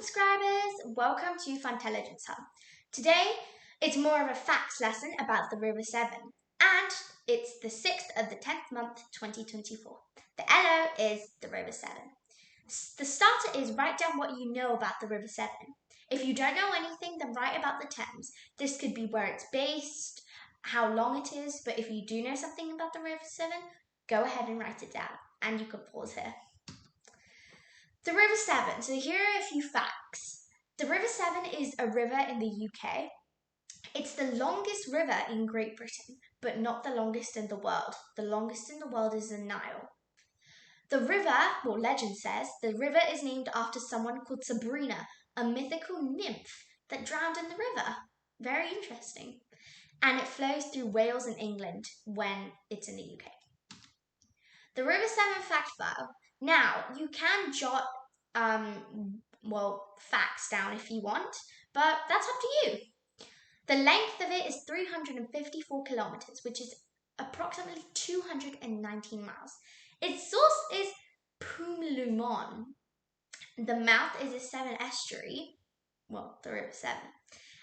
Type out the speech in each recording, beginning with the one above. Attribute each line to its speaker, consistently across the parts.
Speaker 1: subscribers, welcome to Funtelligence Hub. Today, it's more of a facts lesson about the River Severn, and it's the 6th of the 10th month, 2024. The LO is the River Severn. The starter is write down what you know about the River Severn. If you don't know anything, then write about the Thames. This could be where it's based, how long it is, but if you do know something about the River Severn, go ahead and write it down, and you can pause here. The River Severn. So here are a few facts. The River Severn is a river in the UK. It's the longest river in Great Britain, but not the longest in the world. The longest in the world is the Nile. The river, legend says, the river is named after someone called Sabrina, a mythical nymph that drowned in the river. Very interesting. And it flows through Wales and England when it's in the UK. The River Severn fact file. Now, you can jot, facts down if you want, but that's up to you. The length of it is 354 kilometers, which is approximately 219 miles. Its source is Pumlummon. The mouth is a Severn estuary, the River Severn,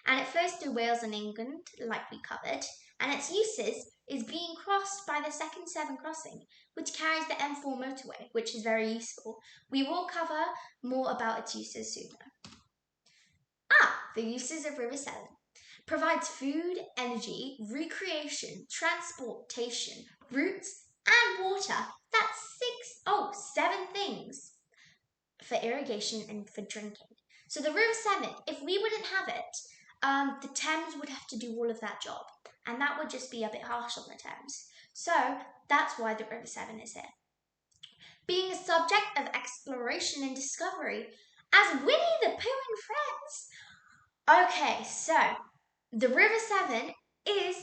Speaker 1: and it flows through Wales and England, like we covered, and its uses is being crossed by the second Severn crossing, which carries the M4 motorway, which is very useful. We will cover more about its uses soon. The uses of River Severn. Provides food, energy, recreation, transportation, routes, and water. That's 7 things for irrigation and for drinking. So the River Severn, if we wouldn't have it, the Thames would have to do all of that job, and that would just be a bit harsh on the Thames. So that's why the River Severn is here. Being a subject of exploration and discovery, as Winnie the Pooh and Friends. Okay, so the River Severn is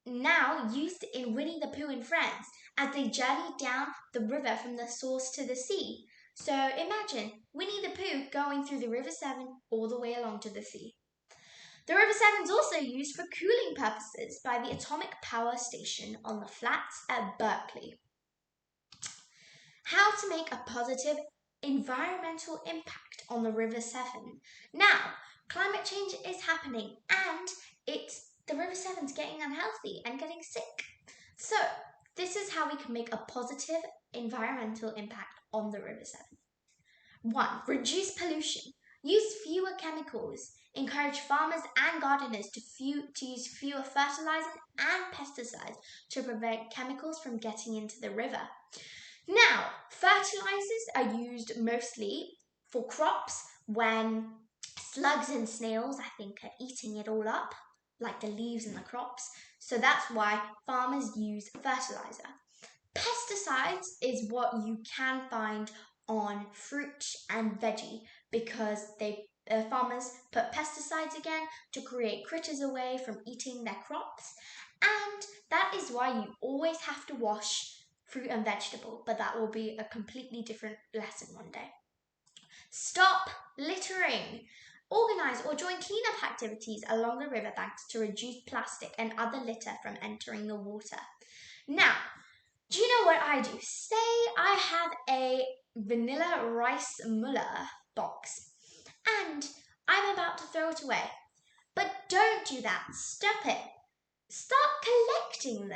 Speaker 1: now used in Winnie the Pooh and Friends as they journey down the river from the source to the sea. So imagine Winnie the Pooh going through the River Severn all the way along to the sea. The River Severn is also used for cooling purposes by the Atomic Power Station on the Flats at Berkeley. How to make a positive environmental impact on the River Severn. Now, climate change is happening and the River Severn's getting unhealthy and getting sick. So, this is how we can make a positive environmental impact on the River Severn. 1. Reduce pollution. Use fewer chemicals. Encourage farmers and gardeners to use fewer fertilizers and pesticides to prevent chemicals from getting into the river. Now, fertilizers are used mostly for crops when slugs and snails, I think, are eating it all up, like the leaves and the crops. So that's why farmers use fertilizer. Pesticides is what you can find on fruit and veggie because farmers put pesticides again to create critters away from eating their crops, and that is why you always have to wash fruit and vegetable, but that will be a completely different lesson one day. Stop littering. Organise or join cleanup activities along the riverbanks to reduce plastic and other litter from entering the water. Now, do you know what I do? Say I have a vanilla rice mullah box and I'm about to throw it away. But don't do that. Stop it. Start collecting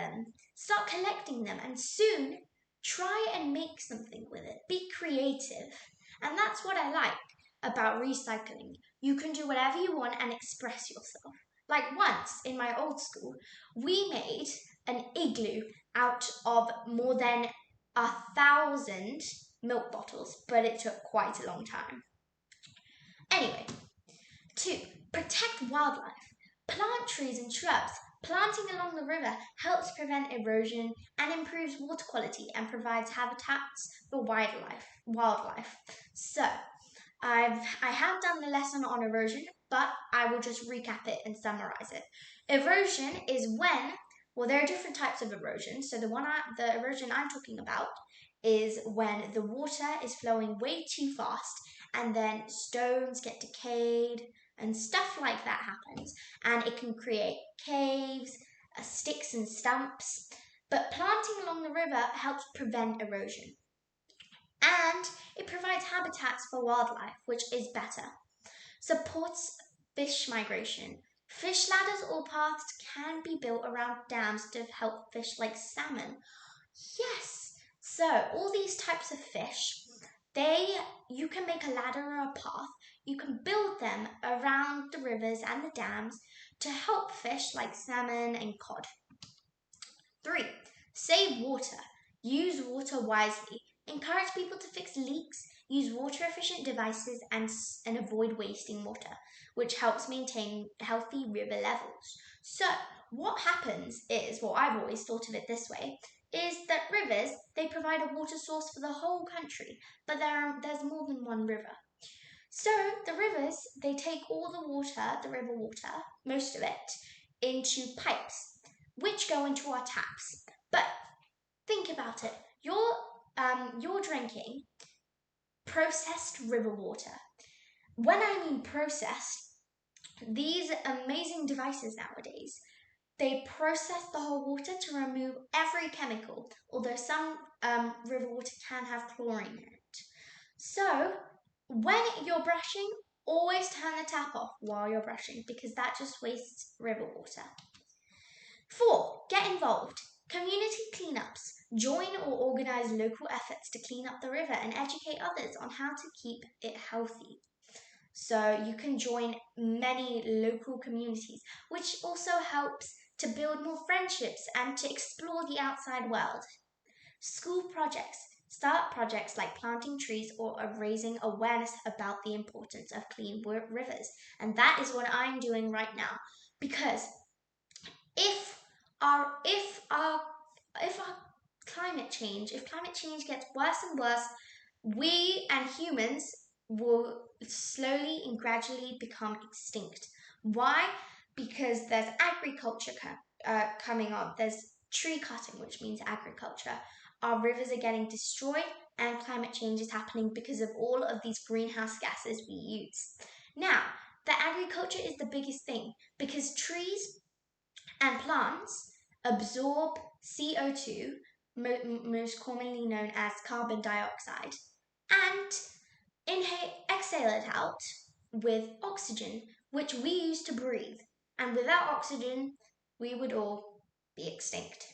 Speaker 1: them and soon try and make something with it. Be creative. And that's what I like about recycling. You can do whatever you want and express yourself. Like once in my old school, we made an igloo out of more than 1,000 milk bottles, but it took quite a long time. Anyway, 2. Protect wildlife. Plant trees and shrubs. Planting along the river helps prevent erosion and improves water quality and provides habitats for wildlife. So, I have done the lesson on erosion, but I will just recap it and summarize it. Erosion is when, there are different types of erosion. So the erosion I'm talking about is when the water is flowing way too fast and then stones get decayed and stuff like that happens, and it can create caves, sticks and stumps. But planting along the river helps prevent erosion. And it provides habitats for wildlife, which is better. Supports fish migration. Fish ladders or paths can be built around dams to help fish like salmon. Yes. So all these types of fish, you can make a ladder or a path. You can build them around the rivers and the dams to help fish like salmon and cod. 3. Save water. Use water wisely. Encourage people to fix leaks, use water efficient devices, and avoid wasting water, which helps maintain healthy river levels. So, what happens is, well, I've always thought of it this way, is that rivers, they provide a water source for the whole country, but there's more than one river. So, the rivers, they take all the water, the river water, most of it, into pipes, which go into our taps. But think about it. You're drinking processed river water. When I mean processed, these amazing devices nowadays, they process the whole water to remove every chemical, although some river water can have chlorine in it. So, when you're brushing, always turn the tap off while you're brushing because that just wastes river water. 4. Get involved. Community cleanups. Join or organise local efforts to clean up the river and educate others on how to keep it healthy. So you can join many local communities, which also helps to build more friendships and to explore the outside world. School projects. Start projects like planting trees or raising awareness about the importance of clean rivers. And that is what I'm doing right now, because if climate change gets worse and worse, we and humans will slowly and gradually become extinct. Why? Because there's agriculture coming on. There's tree cutting, which means agriculture. Our rivers are getting destroyed, and climate change is happening because of all of these greenhouse gases we use. Now, the agriculture is the biggest thing because trees and plants absorb CO2, most commonly known as carbon dioxide, and exhale it out with oxygen, which we use to breathe. And without oxygen, we would all be extinct.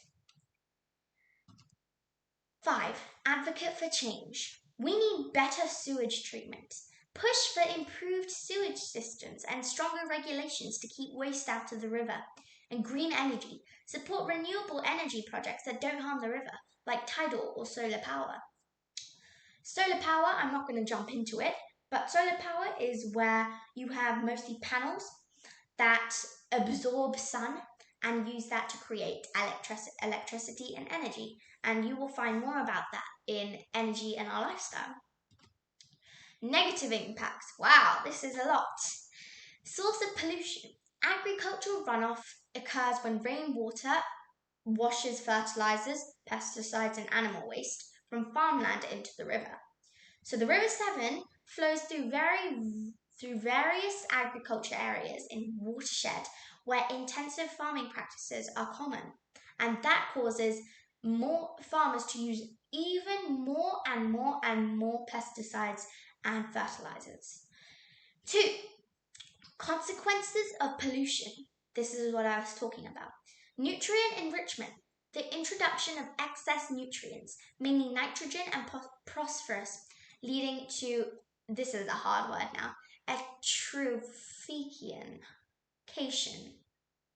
Speaker 1: 5. Advocate for change. We need better sewage treatment. Push for improved sewage systems and stronger regulations to keep waste out of the river. And green energy. Support renewable energy projects that don't harm the river, like tidal or solar power. Solar power, I'm not going to jump into it, but solar power is where you have mostly panels that absorb sun and use that to create electricity and energy. And you will find more about that in Energy and Our Lifestyle. Negative impacts. Wow, this is a lot. Source of pollution. Agricultural runoff occurs when rainwater washes fertilizers, pesticides, and animal waste from farmland into the river. So the River Severn flows through various agriculture areas in watershed where intensive farming practices are common, and that causes more farmers to use even more and more pesticides and fertilizers. 2. Consequences of pollution. This is what I was talking about. Nutrient enrichment. The introduction of excess nutrients, mainly nitrogen and phosphorus, leading to, this is a hard word now, eutrophication.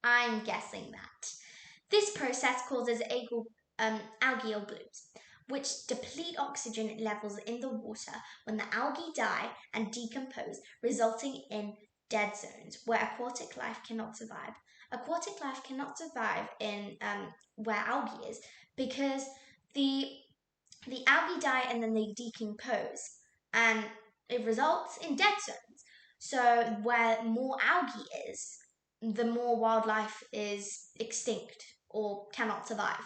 Speaker 1: I'm guessing that. This process causes algal blooms, which deplete oxygen levels in the water when the algae die and decompose, resulting in dead zones where aquatic life cannot survive. Aquatic life cannot survive in where algae is because the algae die and then they decompose, and it results in dead zones. So where more algae is, the more wildlife is extinct or cannot survive.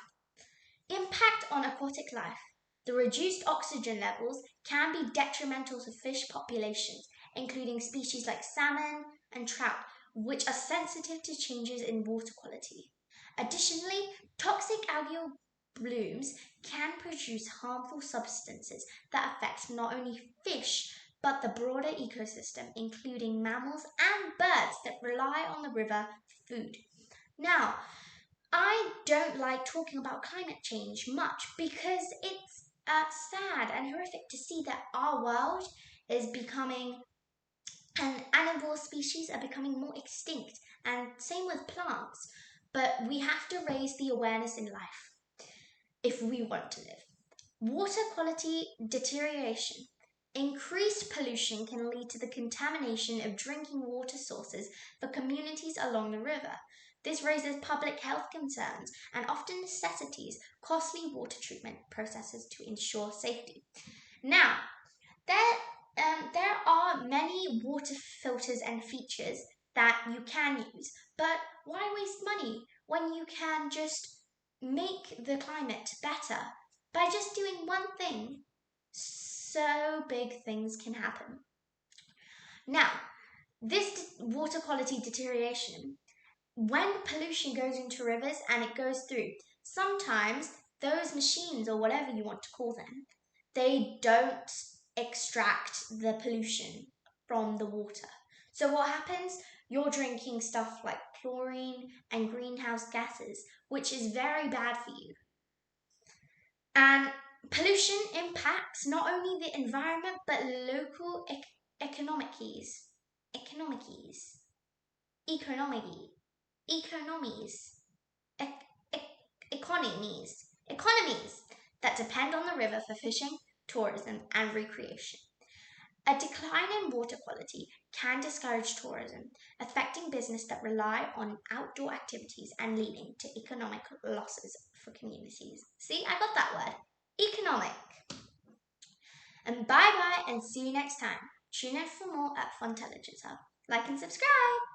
Speaker 1: Impact on aquatic life. The reduced oxygen levels can be detrimental to fish populations, including species like salmon and trout, which are sensitive to changes in water quality. Additionally, toxic algal blooms can produce harmful substances that affect not only fish but the broader ecosystem, including mammals and birds that rely on the river for food. Now, I don't like talking about climate change much because it's sad and horrific to see that our world is becoming, and animal species are becoming more extinct, and same with plants. But we have to raise the awareness in life if we want to live. Water quality deterioration. Increased pollution can lead to the contamination of drinking water sources for communities along the river. This raises public health concerns and often necessitates costly water treatment processes to ensure safety. Now, there are many water filters and features that you can use, but why waste money when you can just make the climate better by just doing one thing? So big things can happen. Now, this water quality deterioration, when pollution goes into rivers and it goes through, sometimes those machines, or whatever you want to call them, they don't extract the pollution from the water. So what happens? You're drinking stuff like chlorine and greenhouse gases, which is very bad for you. And pollution impacts not only the environment but local economies, economies, economy, economies, economies that depend on the river for fishing, tourism, and recreation. A decline in water quality can discourage tourism, affecting business that rely on outdoor activities and leading to economic losses for communities. See, I got that word. Economic. And bye bye and see you next time. Tune in for more at Funtelligence Hub. Like and subscribe.